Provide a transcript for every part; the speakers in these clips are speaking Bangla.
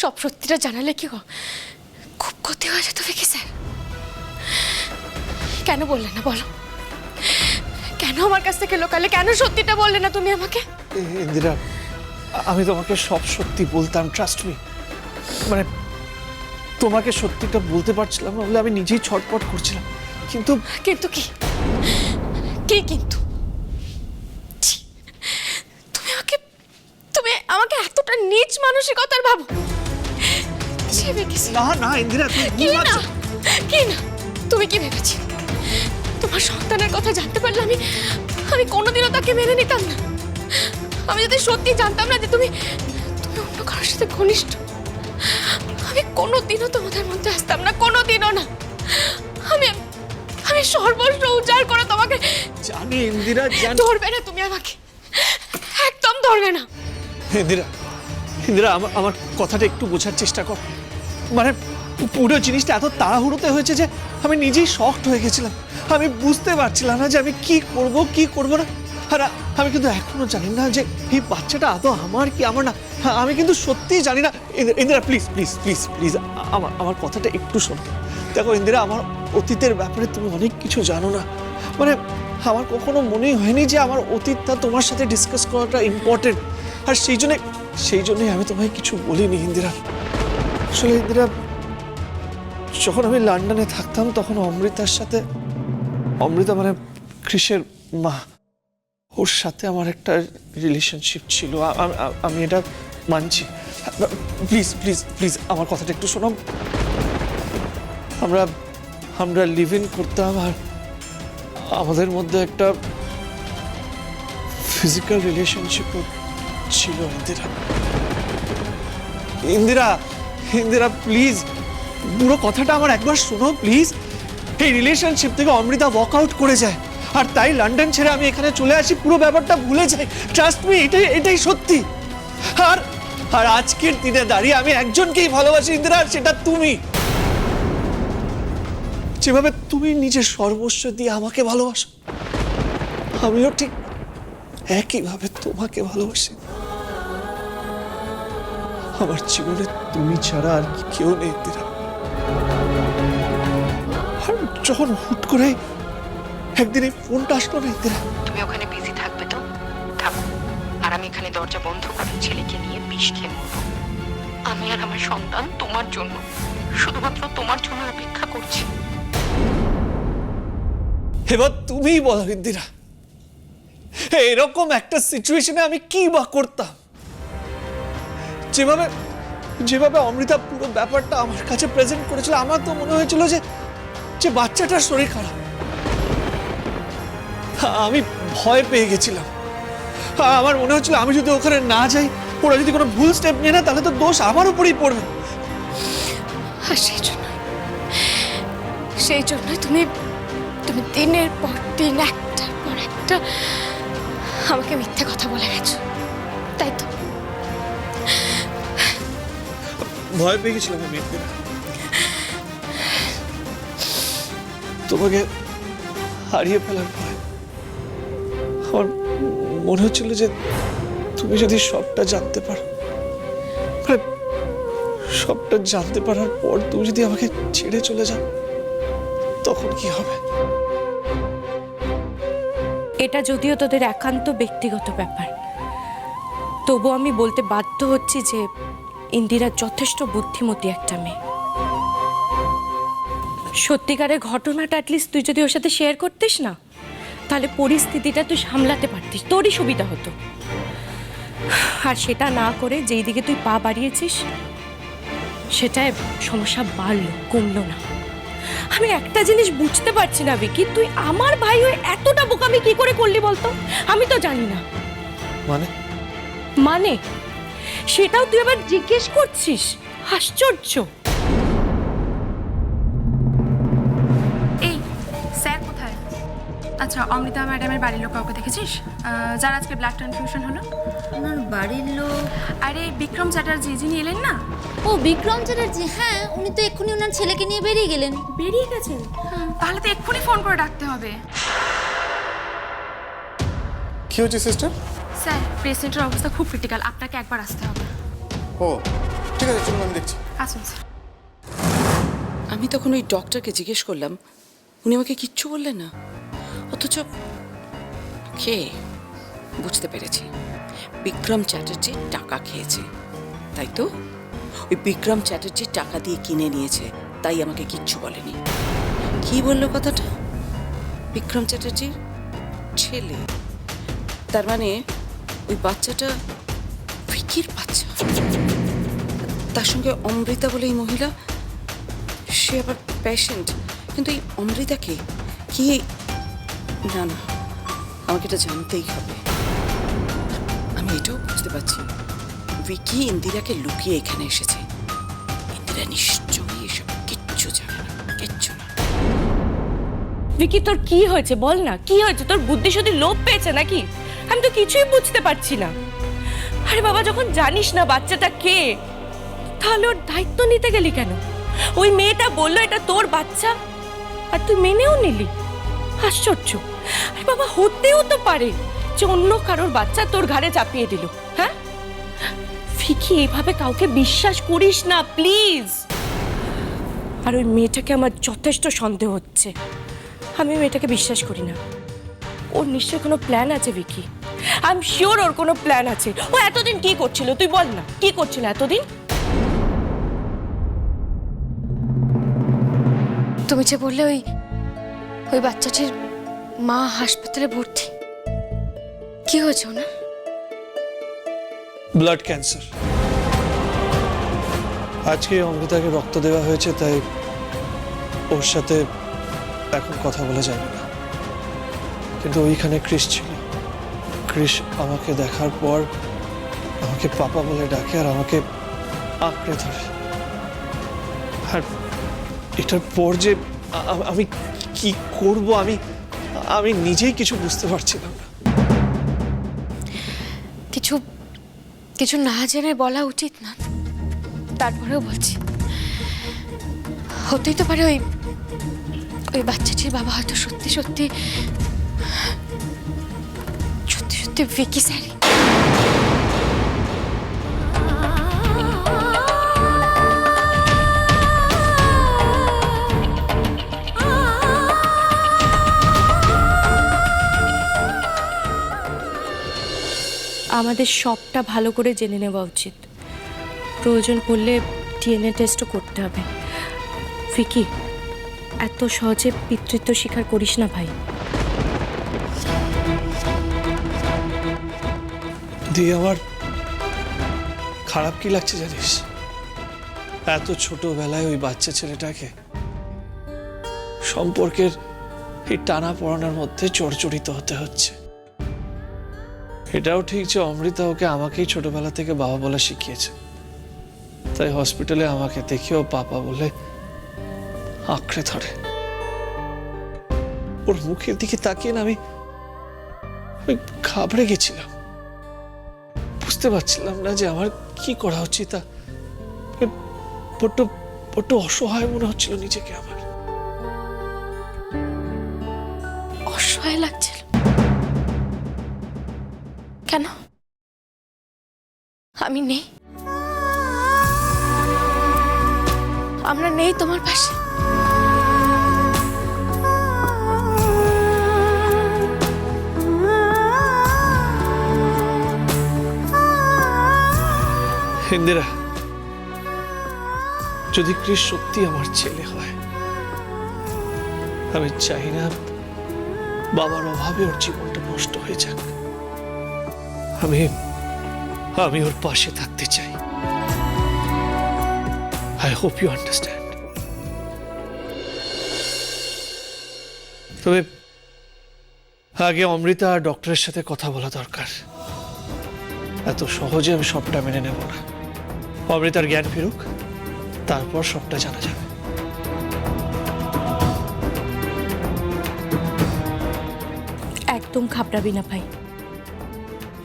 সব সত্যিটা জানালে কি খুব ক্ষতি হয়ে যেত কি স্যার? কেন বললে না বলো? কেন আমার কাছ থেকে লোকালে কেন সত্যিটা বললে না তুমি আমাকে? ইন্দিরা, আমি তোমাকে সব সত্যি বলতাম, ট্রাস্ট মি। মানে তোমাকে সত্যিটা বলতে পারছিলাম না বলে আমি নিজেই ছটপট করছিলাম। কিন্তু কিন্তু কি কি কিন্তু ছি, তুমি আমাকে এতটা নীচ মানসিকতার ভাবো? না না ইন্দিরা, কি না কি না তুমি কি ভেবেছি তোমার সন্তানের কথা জানতে পারলে আমি কোনোদিনও তাকে মেনে নিতাম না? আমি যদি সত্যি জানতাম না যে তুমি অন্য কারোর সাথে ঘনিষ্ঠ, আমি কোনোদিনও তোমাদের মধ্যে আসতাম না, কোনোদিনও না। আমি আমি সর্বস্ব উজাড় করে তোমাকে। জানি ইন্দিরা, জানি। ধরবে না তুমি আমাকে, একদম ধরবে না। ইন্দিরা, ইন্দিরা, আমার কথাটা একটু বোঝার চেষ্টা কর। মানে পুরো জিনিসটা এত তাড়াহুড়োতে হয়েছে যে আমি নিজেই শকড হয়ে গেছিলাম। আমি বুঝতে পারছিলাম না যে আমি কি করব কি করব না। আর আমি কিন্তু এখনো জানি না যে এই বাচ্চাটা আদৌ আমার কি আমার না। আমি কিন্তু সত্যিই জানি না। Indira, please please please please আমার কথাটা একটু শোনো। দেখো ইন্দিরা, আমার অতীতের ব্যাপারে তুমি অনেক কিছু জানো না। মানে আমার কখনো মনেই হয়নি যে আমার অতীতটা তোমার সাথে ডিসকাস করাটা ইম্পর্টেন্ট। আর সেই জন্যই আমি তোমায় কিছু বলিনি ইন্দিরা। আসলে ইন্দিরা, যখন আমি লন্ডনে থাকতাম তখন অমৃতা মানে কৃষের মা, ওর সাথে আমার একটা রিলেশনশিপ ছিল। আমি এটা মানছি। প্লিজ প্লিজ প্লিজ আমার কথাটা একটু শোনো। আমরা লিভ ইন করতাম আর আমাদের মধ্যে একটা ফিজিক্যাল রিলেশনশিপও ছিল। ইন্দিরা, ইন্দিরা প্লিজ পুরো কথাটা আমার একবার শোনো প্লিজ। এই রিলেশনশিপ থেকে অমৃতা ওয়াক আউট করে যায় আর তাই লন্ডন ছেড়ে আমি এখানে চলে আসি, পুরো ব্যাপারটা ভুলে যাই। ট্রাস্ট মি, এটাই সত্যি। আর আজকের দিনে দাঁড়িয়ে আমি একজনকেই ভালোবাসি ইন্দিরা, আর সেটা তুমি। যেভাবে তুমি নিজের সর্বস্ব দিয়ে আমাকে ভালোবাসো, আমিও ঠিক একইভাবে তোমাকে ভালোবাসি। আমার জীবনে তুমি ছাড়া আর কেউ নেই ইন্দিরা। আর যখন হুট করে একদিন এই ফোনটা আসলো না ইন্দিরা, তুমি ওখানে বিজি থাকবে তো থাকো, আর আমি এখানে দরজা বন্ধ করে ছেলেকে নিয়ে বিষ খেয়ে মরবো। আমি আর আমার সন্তান তোমার জন্য, শুধুমাত্র তোমার জন্য অপেক্ষা করছি। এবার তুমিই বলো ইন্দিরা, এরকম একটা সিচুয়েশনে আমি কি বা করতাম? যেভাবে অমৃতা পুরো ব্যাপারটা আমার কাছে প্রেজেন্ট করেছিল, আমার তো মনে হয়েছিল যে বাচ্চাটার শরীর খারাপ। আমি ভয় পেয়ে গেছিলাম। আমার মনে হচ্ছিল আমি যদি ওখানে না যাই, ওরা যদি কোনো ভুল স্টেপ নিয়ে না, তাহলে তো দোষ আমার উপরেই পড়বে। আর সেই জন্যই তুমি দিনের পর দিন একটার পর একটা আমাকে মিথ্যে কথা বলে গেছো, তাই তো? ভয় পেয়ে গেছিলাম আমি ইন্দিরা। তোমাকে হারিয়ে ফেলার ভয়। আমার মনে হচ্ছিল যে তুমি যদি সবটা জানতে পারো, মানে সবটা জানতে পারার পর তুমি যদি আমাকে ছেড়ে চলে যাও, তখন কি হবে? এটা যদিও তোদের একান্ত ব্যক্তিগত ব্যাপার, তবু আমি বলতে বাধ্য হচ্ছি যে ইন্দিরা যথেষ্ট বুদ্ধিমতী একটা মেয়ে। সত্যিকারের ঘটনাটা অ্যাটলিস্ট তুই যদি ওর সাথে শেয়ার করতিস না, তাহলে পরিস্থিতিটা তুই সামলাতে পারতিস, তোরই সুবিধা হতো। আর সেটা না করে যেই দিকে তুই পা বাড়িয়েছিস, সেটাই সমস্যা বাড়লো, কমলো না। আমি একটা জিনিস বুঝতে পারছি না বিকি, তুই আমার ভাই হয়ে এতটা বোকামি কি করে করলি বলতো? আমি তো জানি না। মানে সেটাও তুই আবার জিজ্ঞেস করছিস? আশ্চর্য। এই স্যার কোথায়? আচ্ছা, অমৃতা ম্যাডামের বাড়ির লোক কাউকে দেখেছিস যার আজকে ব্লাড ট্রান্সফিউশন হলো? ওনার বাড়ির লোক? আরে বিক্রম চ্যাটার্জি, যিনি এলেন না? ও বিক্রম চ্যাটার্জি, হ্যাঁ উনি তো এক্ষুনি ওনার ছেলেকে নিয়ে বেরিয়ে গেলেন। বেরিয়ে গেছেন? তাহলে তো এক্ষুনি ফোন করে ডাকতে হবে। কি হচ্ছে সিস্টার? স্যার পেশেন্টের অবস্থা খুব ক্রিটিক্যাল, আপনাকে একবার আসতে হবে। ও ঠিক আছে চলুন, আমি দেখছি। আসুন স্যার। আমি তখন ওই ডক্টরকে জিজ্ঞেস করলাম, উনি আমাকে কিচ্ছু বললেন না। অথচ কে বুঝতে পেরেছি, বিক্রম চ্যাটার্জি টাকা খেয়েছে, তাই তো? ওই বিক্রম চ্যাটার্জি টাকা দিয়ে কিনে নিয়েছে, তাই আমাকে কিচ্ছু বলেনি। কি বললো কথাটা? বিক্রম চ্যাটার্জির ছেলে, তার মানে ওই বাচ্চাটা ভিকির বাচ্চা। তার সঙ্গে অমৃতা বলে এই মহিলা, সে আবার পেশেন্ট। কিন্তু এই অমৃতাকে কি, না না, আমাকে এটা জানতেই হবে। আমি এটাও বুঝতে পারছি, ভিকি ইন্দিরাকে লুকিয়ে এখানে এসেছে। ইন্দিরা নিশ্চয়ই এসব কিচ্ছু জানে না, কিচ্ছু না। ভিকি, তোর কি হয়েছে বল না, কি হয়েছে? তোর বুদ্ধি শুধু লোপ পেয়েছে নাকি? আমি তো কিছুই বুঝতে পারছি না। আরে বাবা, যখন জানিস না বাচ্চাটা কে, তাহলে ওর দায়িত্ব নিতে গেলি কেন? ওই মেয়েটা বললো এটা তোর বাচ্চা, আর তুই মেনেও নিলি। আশ্চর্য। আরে বাবা, হতেও তো পারে যে অন্য কারোর বাচ্চা তোর ঘাড়ে চাপিয়ে দিল। হ্যাঁ ভিকি, এইভাবে কাউকে বিশ্বাস করিস না প্লিজ। আর ওই মেয়েটাকে আমার যথেষ্ট সন্দেহ হচ্ছে। আমি মেয়েটাকে বিশ্বাস করি না। ওর নিশ্চয়ই কোনো প্ল্যান আছে ভিকি। আই এম শিওর ওর কোনো প্ল্যান আছে। ও এতদিন কি করছিল তুই বল না, কি করছিল এতদিন? তুমি যে বললে ওই বাচ্চাটির মা হাসপাতালে ভর্তি, কি হয়েছে ওনার? Blood cancer. আজকে অমৃতাকে রক্ত দেওয়া হয়েছে, তাই ওর সাথে এখন কথা বলা যাবে না। কিন্তু ওইখানে ক্রিস ছিল। ক্রিস আমাকে দেখার পর আমাকে পাপা বলে ডাকে আর আমাকে আঁকড়ে ধরে। আর এটার পর যে আমি কি করব আমি নিজেই কিছু বুঝতে পারছিলাম না। কিছু না জেনে বলা উচিত না, তারপরেও বলছি। হতেই তো পারে ওই বাচ্চাটির বাবা হয়তো সত্যি সত্যি ভিকি স্যারই। আমাদের সবটা ভালো করে জেনে নেওয়া উচিত। প্রয়োজন পড়লে ডিএনএ টেস্টও করতে হবে। ভিকি, এত সহজে পিতৃত্ব স্বীকার করিস না ভাই। দিয়ে আমার খারাপ কি লাগছে জানিস? এত ছোটবেলায় ওই বাচ্চা ছেলেটাকে সম্পর্কের এই টানা পড়ানোর মধ্যে জর্জরিত হতে হচ্ছে। এটাও ঠিক যে অমৃতা ওকে আমাকেই ছোটবেলা থেকে বাবা বলা শিখিয়েছে, তাই হসপিটালে আমাকে দেখেও পাপা বলে আঁকড়ে ধরে। ওর মুখের দিকে তাকিয়ে না আমি ঘাবড়ে গেছিলাম। বুঝতে পারছিলাম না যে আমার কি করা উচিত। বড্ড অসহায় মনে হচ্ছিল নিজেকে আমার। অসহায় লাগছিল কেন? আমি নেই? আমরা নেই তোমার পাশে? ইন্দিরা, যদি ক্রিস সত্যি আমার ছেলে হয়, আমি চাই না বাবার অভাবে ওর জীবনটা নষ্ট হয়ে যাক। আমি ওর পাশে থাকতে চাই। I hope you understand. তবে আগে অমৃতা আর ডক্টরের সাথে কথা বলা দরকার। এত সহজে আমি সবটা মেনে নেব না। অমৃতার জ্ঞান ফিরুক, তারপর সবটা জানা যাবে। একদম ঘাবড়াবি না ভাই,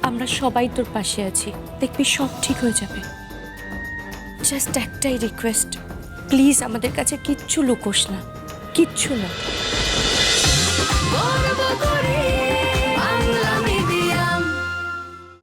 আমরা সবাই তোর পাশে আছি। দেখবি সব ঠিক হয়ে যাবে। জাস্ট একটাই রিকোয়েস্ট, প্লিজ আমাদের কাছে কিচ্ছু লুকোস না, কিচ্ছু না।